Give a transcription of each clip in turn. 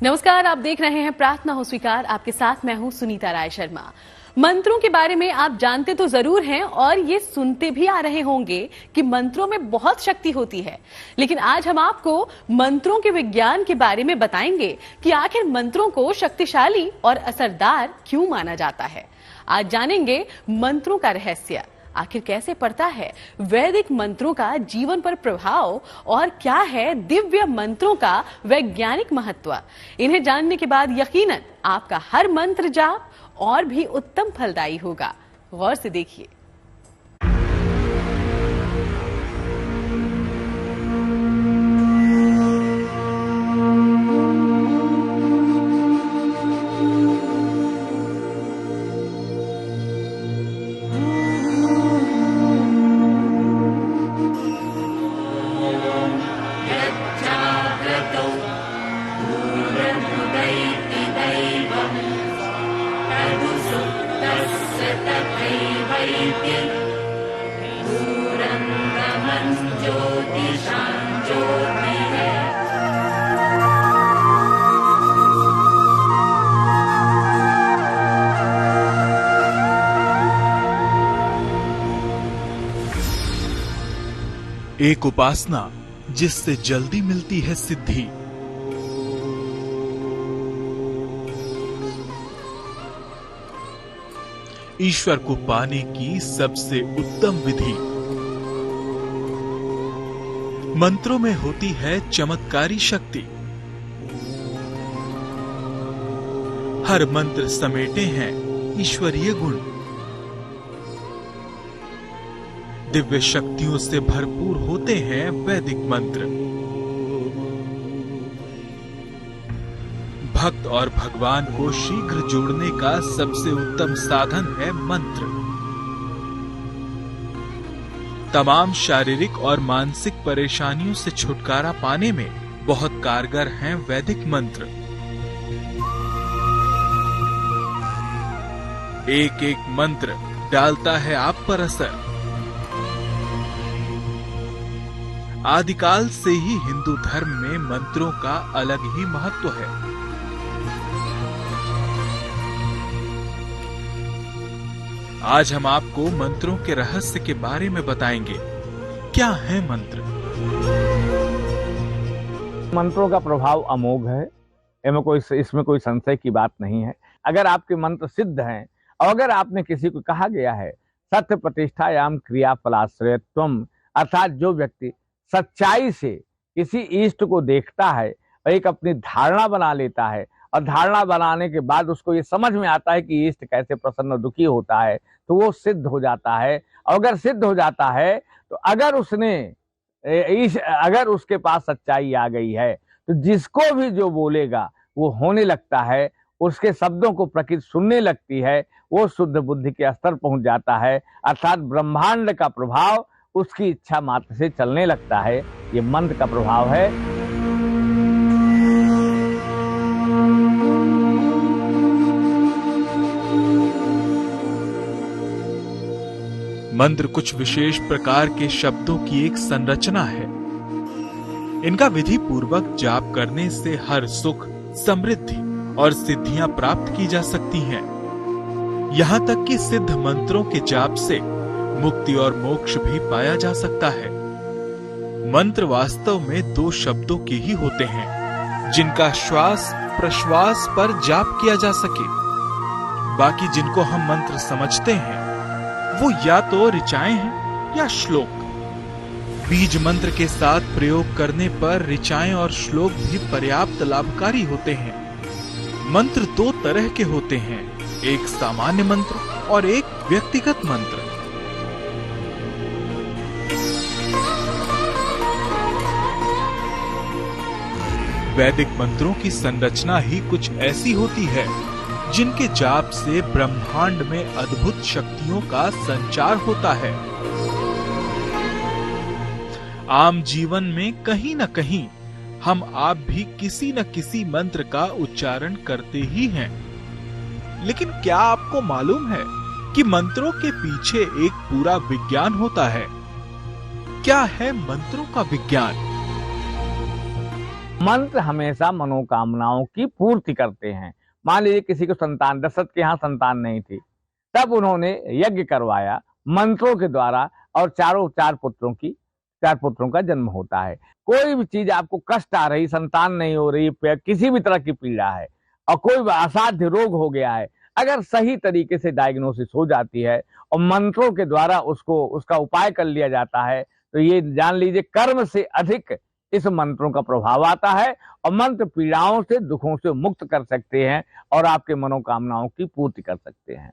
नमस्कार, आप देख रहे हैं प्रार्थना हो स्वीकार। आपके साथ मैं हूं सुनीता राय शर्मा। मंत्रों के बारे में आप जानते तो जरूर हैं और ये सुनते भी आ रहे होंगे कि मंत्रों में बहुत शक्ति होती है। लेकिन आज हम आपको मंत्रों के विज्ञान के बारे में बताएंगे कि आखिर मंत्रों को शक्तिशाली और असरदार क्यों माना जाता है। आज जानेंगे मंत्रों का रहस्य, आखिर कैसे पड़ता है वैदिक मंत्रों का जीवन पर प्रभाव और क्या है दिव्य मंत्रों का वैज्ञानिक महत्व। इन्हें जानने के बाद यकीनन आपका हर मंत्र जाप और भी उत्तम फलदायी होगा। गौर से देखिए। एक उपासना जिससे जल्दी मिलती है सिद्धि। ईश्वर को पाने की सबसे उत्तम विधि। मंत्रों में होती है चमत्कारी शक्ति। हर मंत्र समेटे हैं ईश्वरीय गुण। दिव्य शक्तियों से भरपूर होते हैं वैदिक मंत्र। भक्त और भगवान को शीघ्र जोड़ने का सबसे उत्तम साधन है मंत्र। तमाम शारीरिक और मानसिक परेशानियों से छुटकारा पाने में बहुत कारगर हैं वैदिक मंत्र। एक एक मंत्र डालता है आप पर असर। आदिकाल से ही हिंदू धर्म में मंत्रों का अलग ही महत्व है। आज हम आपको मंत्रों के रहस्य के बारे में बताएंगे। क्या है मंत्र? मंत्रों का प्रभाव अमोघ है, इसमें कोई संशय की बात नहीं है। अगर आपके मंत्र सिद्ध हैं और अगर आपने किसी को कहा गया है सत्य प्रतिष्ठायाम क्रिया फलाश्रयत्वम, अर्थात जो व्यक्ति सच्चाई से किसी इष्ट को देखता है और एक अपनी धारणा बना लेता है और धारणा बनाने के बाद उसको ये समझ में आता है कि इष्ट कैसे प्रसन्न दुखी होता है, तो वो सिद्ध हो जाता है। और अगर सिद्ध हो जाता है तो अगर उसके पास सच्चाई आ गई है तो जिसको भी जो बोलेगा वो होने लगता है, उसके शब्दों को प्रकृति सुनने लगती है, वो शुद्ध बुद्धि के स्तर पहुंच जाता है। अर्थात ब्रह्मांड का प्रभाव उसकी इच्छा मात्र से चलने लगता है। ये मंत्र का प्रभाव है। मंत्र कुछ विशेष प्रकार के शब्दों की एक संरचना है। इनका विधि पूर्वक जाप करने से हर सुख, समृद्धि और सिद्धियां प्राप्त की जा सकती हैं। यहां तक कि सिद्ध मंत्रों के जाप से मुक्ति और मोक्ष भी पाया जा सकता है। मंत्र वास्तव में दो शब्दों के ही होते हैं, जिनका श्वास प्रश्वास पर जाप किया जा सके। बाकी जिनको हम मंत्र समझते हैं वो या तो ऋचाएं हैं या श्लोक। बीज मंत्र के साथ प्रयोग करने पर ऋचाएं और श्लोक भी पर्याप्त लाभकारी होते हैं। मंत्र दो तरह के होते हैं, एक सामान्य मंत्र और एक व्यक्तिगत मंत्र। वैदिक मंत्रों की संरचना ही कुछ ऐसी होती है जिनके जाप से ब्रह्मांड में अद्भुत शक्तियों का संचार होता है। आम जीवन में कहीं न कहीं हम आप भी किसी न किसी मंत्र का उच्चारण करते ही हैं। लेकिन क्या आपको मालूम है कि मंत्रों के पीछे एक पूरा विज्ञान होता है? क्या है मंत्रों का विज्ञान? मंत्र हमेशा मनोकामनाओं की पूर्ति करते हैं। मान लीजिए किसी को संतान, दशरथ के यहाँ संतान नहीं थी, तब उन्होंने यज्ञ करवाया मंत्रों के द्वारा और चार पुत्रों का जन्म होता है। कोई भी चीज आपको कष्ट आ रही, संतान नहीं हो रही, किसी भी तरह की पीड़ा है और कोई असाध्य रोग हो गया है, अगर सही तरीके से डायग्नोसिस हो जाती है और मंत्रों के द्वारा उसका उपाय कर लिया जाता है, तो ये जान लीजिए कर्म से अधिक इस मंत्रों का प्रभाव आता है और मंत्र पीड़ाओं से, दुखों से मुक्त कर सकते हैं और आपके मनोकामनाओं की पूर्ति कर सकते हैं।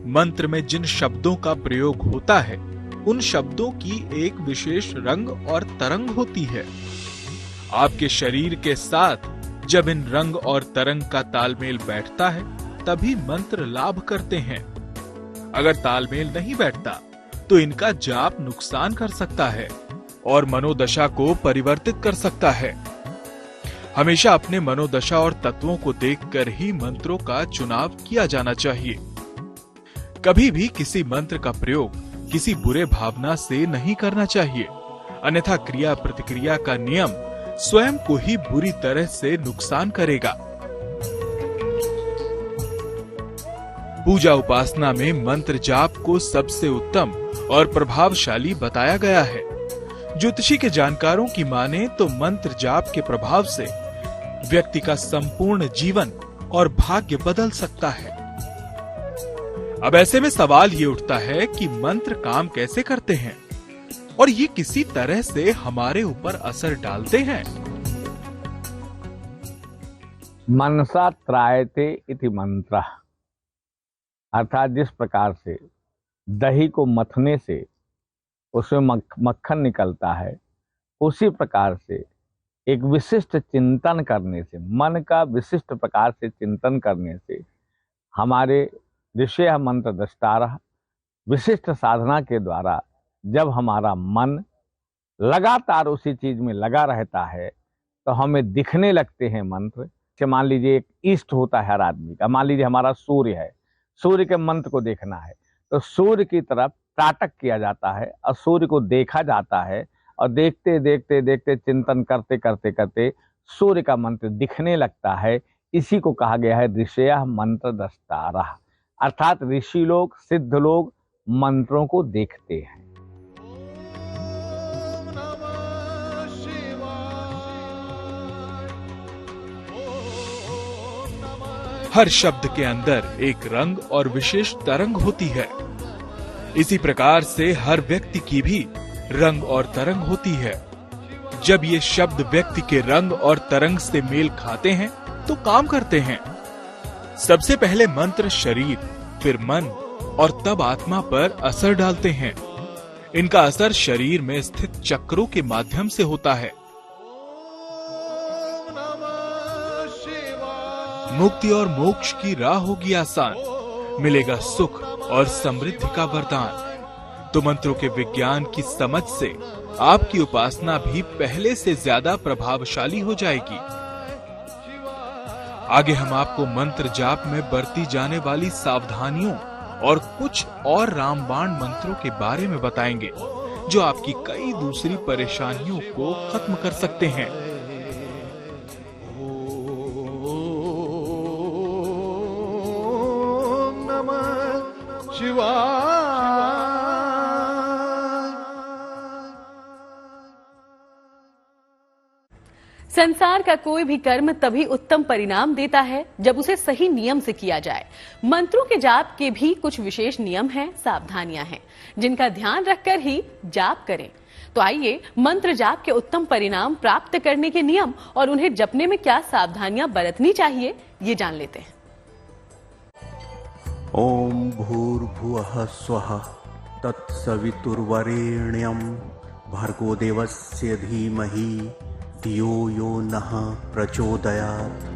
मंत्र में जिन शब्दों का प्रयोग होता है, उन शब्दों की एक विशेष रंग और तरंग होती है। आपके शरीर के साथ जब इन रंग और तरंग का तालमेल बैठता है, तभी मंत्र लाभ करते हैं। अगर तालमेल नहीं बैठता, तो इनका जाप नुकसान कर सकता है और मनोदशा को परिवर्तित कर सकता है। हमेशा अपने मनोदशा और तत्वों को देखकर ही मंत्रों का चुनाव किया जाना चाहिए। कभी भी किसी मंत्र का प्रयोग किसी बुरे भावना से नहीं करना चाहिए, अन्यथा क्रिया प्रतिक्रिया का नियम स्वयं को ही बुरी तरह से नुकसान करेगा। पूजा उपासना में मंत्र जाप को सबसे उत्तम और प्रभावशाली बताया गया है। ज्योतिषी के जानकारों की माने तो मंत्र जाप के प्रभाव से व्यक्ति का संपूर्ण जीवन और भाग्य बदल सकता है। अब ऐसे में सवाल ये उठता है कि मंत्र काम कैसे करते हैं और ये किसी तरह से हमारे ऊपर असर डालते हैं। मनसा त्रायते इति मंत्र, अर्थात जिस प्रकार से दही को मथने से उसमें मक्खन निकलता है, उसी प्रकार से एक विशिष्ट चिंतन करने से, मन का विशिष्ट प्रकार से चिंतन करने से हमारे ऋषय मंत्र दृष्टारः विशिष्ट साधना के द्वारा जब हमारा मन लगातार उसी चीज में लगा रहता है, तो हमें दिखने लगते हैं मंत्र। मान लीजिए एक ईस्ट होता है हर आदमी का, मान लीजिए हमारा सूर्य है, सूर्य के मंत्र को देखना है तो सूर्य की तरफ ताटक किया जाता है और सूर्य को देखा जाता है और देखते देखते देखते चिंतन करते करते करते सूर्य का मंत्र दिखने लगता है। इसी को कहा गया है ऋषय मंत्र दृष्टारः, अर्थात ऋषि लोग, सिद्ध लोग मंत्रों को देखते हैं। हर शब्द के अंदर एक रंग और विशेष तरंग होती है। इसी प्रकार से हर व्यक्ति की भी रंग और तरंग होती है। जब ये शब्द व्यक्ति के रंग और तरंग से मेल खाते हैं तो काम करते हैं। सबसे पहले मंत्र शरीर, फिर मन और तब आत्मा पर असर डालते हैं। इनका असर शरीर में स्थित चक्रों के माध्यम से होता है। मुक्ति और मोक्ष की राह होगी आसान, मिलेगा सुख और समृद्धि का वरदान। तो मंत्रों के विज्ञान की समझ से आपकी उपासना भी पहले से ज्यादा प्रभावशाली हो जाएगी। आगे हम आपको मंत्र जाप में बरती जाने वाली सावधानियों और कुछ और रामबाण मंत्रों के बारे में बताएंगे, जो आपकी कई दूसरी परेशानियों को खत्म कर सकते हैं। संसार का कोई भी कर्म तभी उत्तम परिणाम देता है जब उसे सही नियम से किया जाए। मंत्रों के जाप के भी कुछ विशेष नियम हैं, सावधानियां हैं, जिनका ध्यान रखकर ही जाप करें। तो आइए मंत्र जाप के उत्तम परिणाम प्राप्त करने के नियम और उन्हें जपने में क्या सावधानियां बरतनी चाहिए, ये जान लेते हैं। ओम भूर्भुवः स्वः तत्सवितुर्वरेण्यं भर्गो देवस्य धीमहि धियो यो नः प्रचोदयात्।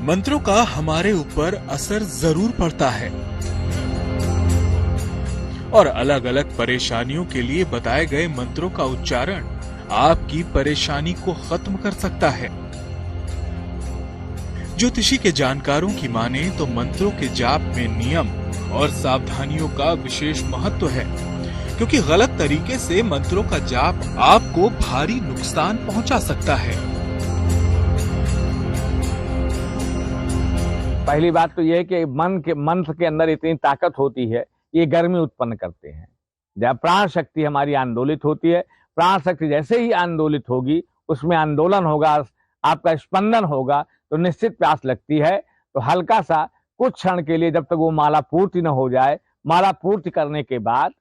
मंत्रों का हमारे ऊपर असर जरूर पड़ता है और अलग अलग परेशानियों के लिए बताए गए मंत्रों का उच्चारण आपकी परेशानी को खत्म कर सकता है। ज्योतिषी के जानकारों की माने तो मंत्रों के जाप में नियम और सावधानियों का विशेष महत्व है, क्योंकि गलत तरीके से मंत्रों का जाप आपको भारी नुकसान पहुंचा सकता है। पहली बात तो यह है कि मंत्र के अंदर इतनी ताकत होती है, ये गर्मी उत्पन्न करते हैं। जब प्राण शक्ति हमारी आंदोलित होती है, प्राण शक्ति जैसे ही आंदोलित होगी, उसमें आंदोलन होगा, आपका स्पंदन होगा, तो निश्चित प्यास लगती है। तो हल्का सा कुछ क्षण के लिए, जब तक वो माला पूर्ति न हो जाए, माला पूर्ति करने के बाद,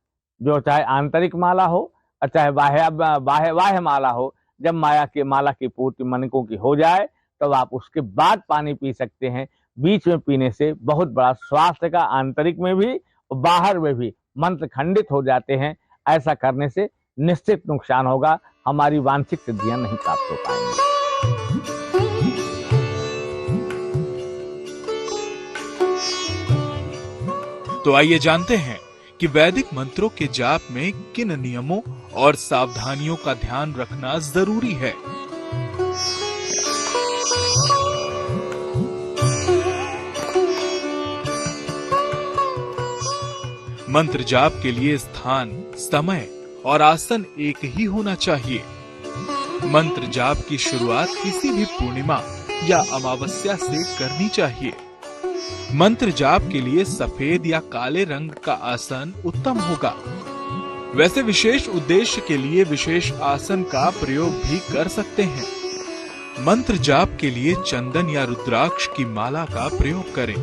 जो चाहे आंतरिक माला हो और चाहे बाह्य माला हो, जब माला की पूर्ति मणिकों की हो जाए, तब आप उसके बाद पानी पी सकते हैं। बीच में पीने से बहुत बड़ा स्वास्थ्य का, आंतरिक में भी और बाहर में भी मंत्र खंडित हो जाते हैं। ऐसा करने से निश्चित नुकसान होगा, हमारी वांछित सिद्धियां नहीं प्राप्त हो पाएंगी। तो आइए जानते हैं कि वैदिक मंत्रों के जाप में किन नियमों और सावधानियों का ध्यान रखना जरूरी है। मंत्र जाप के लिए स्थान, समय और आसन एक ही होना चाहिए। मंत्र जाप की शुरुआत किसी भी पूर्णिमा या अमावस्या से करनी चाहिए। मंत्र जाप के लिए सफेद या काले रंग का आसन उत्तम होगा। वैसे विशेष उद्देश्य के लिए विशेष आसन का प्रयोग भी कर सकते हैं। मंत्र जाप के लिए चंदन या रुद्राक्ष की माला का प्रयोग करें।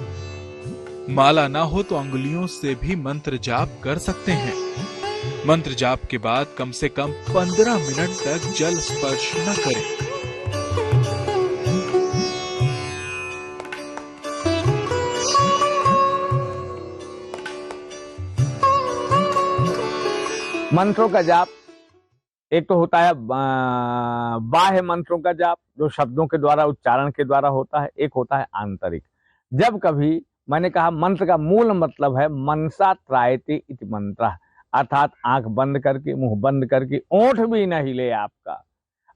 माला ना हो तो अंगुलियों से भी मंत्र जाप कर सकते हैं। मंत्र जाप के बाद कम से कम 15 मिनट तक जल स्पर्श न करें। मंत्रों का जाप एक तो होता है बाह्य मंत्रों का जाप, जो शब्दों के द्वारा, उच्चारण के द्वारा होता है। एक होता है आंतरिक। जब कभी, मैंने कहा मंत्र का मूल मतलब है मनसा त्रायते इति मंत्र, अर्थात आंख बंद करके, मुंह बंद करके, ओंठ भी न हिले आपका,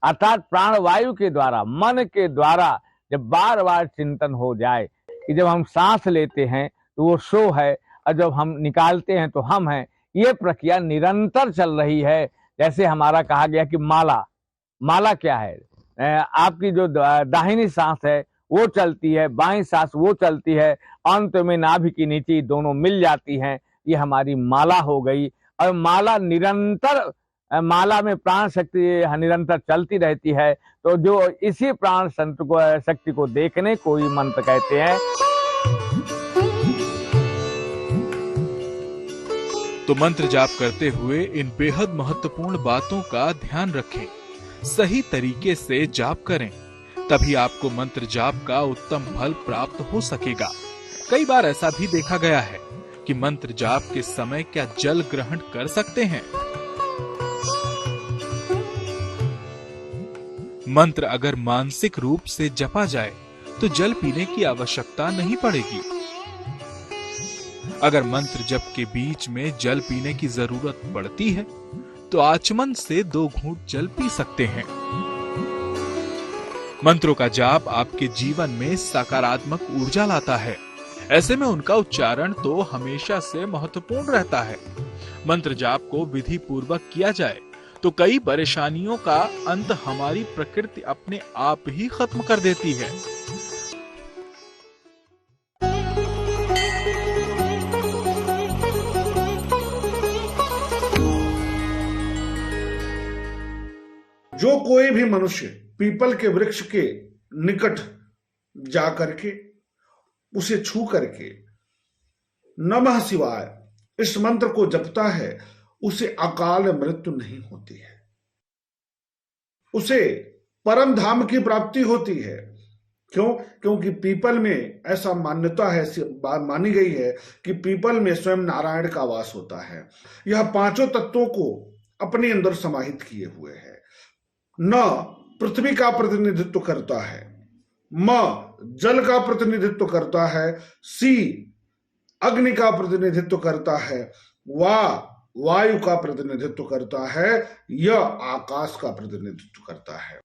अर्थात प्राणवायु के द्वारा, मन के द्वारा जब बार बार चिंतन हो जाए कि जब हम सांस लेते हैं तो वो सो है और जब हम निकालते हैं तो हम हैं, ये प्रक्रिया निरंतर चल रही है। जैसे हमारा कहा गया कि माला क्या है, आपकी जो दाहिनी सांस है वो चलती है, बाईं सांस वो चलती है, अंत में नाभि की नीचे दोनों मिल जाती हैं, ये हमारी माला हो गई। और माला निरंतर, माला में प्राण शक्ति निरंतर चलती रहती है। तो जो इसी प्राण शक्ति को देखने को ही मंत्र कहते हैं। तो मंत्र जाप करते हुए इन बेहद महत्वपूर्ण बातों का ध्यान रखें। सही तरीके से जाप करें, तभी आपको मंत्र जाप का उत्तम फल प्राप्त हो सकेगा। कई बार ऐसा भी देखा गया है कि मंत्र जाप के समय क्या जल ग्रहण कर सकते हैं। मंत्र अगर मानसिक रूप से जपा जाए तो जल पीने की आवश्यकता नहीं पड़ेगी। अगर मंत्र जप के बीच में जल पीने की जरूरत पड़ती है तो आचमन से 2 घूंट जल पी सकते हैं। मंत्रों का जाप आपके जीवन में सकारात्मक ऊर्जा लाता है। ऐसे में उनका उच्चारण तो हमेशा से महत्वपूर्ण रहता है। मंत्र जाप को विधि पूर्वक किया जाए तो कई परेशानियों का अंत हमारी प्रकृति अपने आप ही खत्म कर देती है। जो कोई भी मनुष्य पीपल के वृक्ष के निकट जा करके, उसे छू करके नमः शिवाय इस मंत्र को जपता है, उसे अकाल मृत्यु नहीं होती है, उसे परम धाम की प्राप्ति होती है। क्यों? क्योंकि पीपल में ऐसा मान्यता है, मानी गई है कि पीपल में स्वयं नारायण का वास होता है। यह 5 तत्वों को अपने अंदर समाहित किए हुए है। न पृथ्वी का प्रतिनिधित्व करता है, म जल का प्रतिनिधित्व करता है, सी अग्नि का प्रतिनिधित्व करता है, वायु का प्रतिनिधित्व करता है, यह आकाश का प्रतिनिधित्व करता है।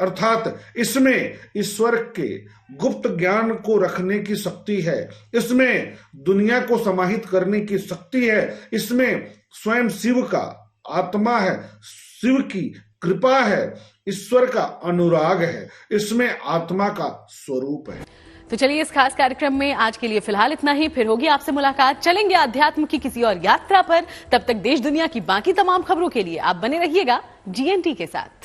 अर्थात इसमें ईश्वर के गुप्त ज्ञान को रखने की शक्ति है, इसमें दुनिया को समाहित करने की शक्ति है, इसमें स्वयं शिव का आत्मा है, शिव की कृपा है, ईश्वर का अनुराग है, इसमें आत्मा का स्वरूप है। तो चलिए इस खास कार्यक्रम में आज के लिए फिलहाल इतना ही। फिर होगी आपसे मुलाकात, चलेंगे अध्यात्म की किसी और यात्रा पर। तब तक देश दुनिया की बाकी तमाम खबरों के लिए आप बने रहिएगा GNT के साथ।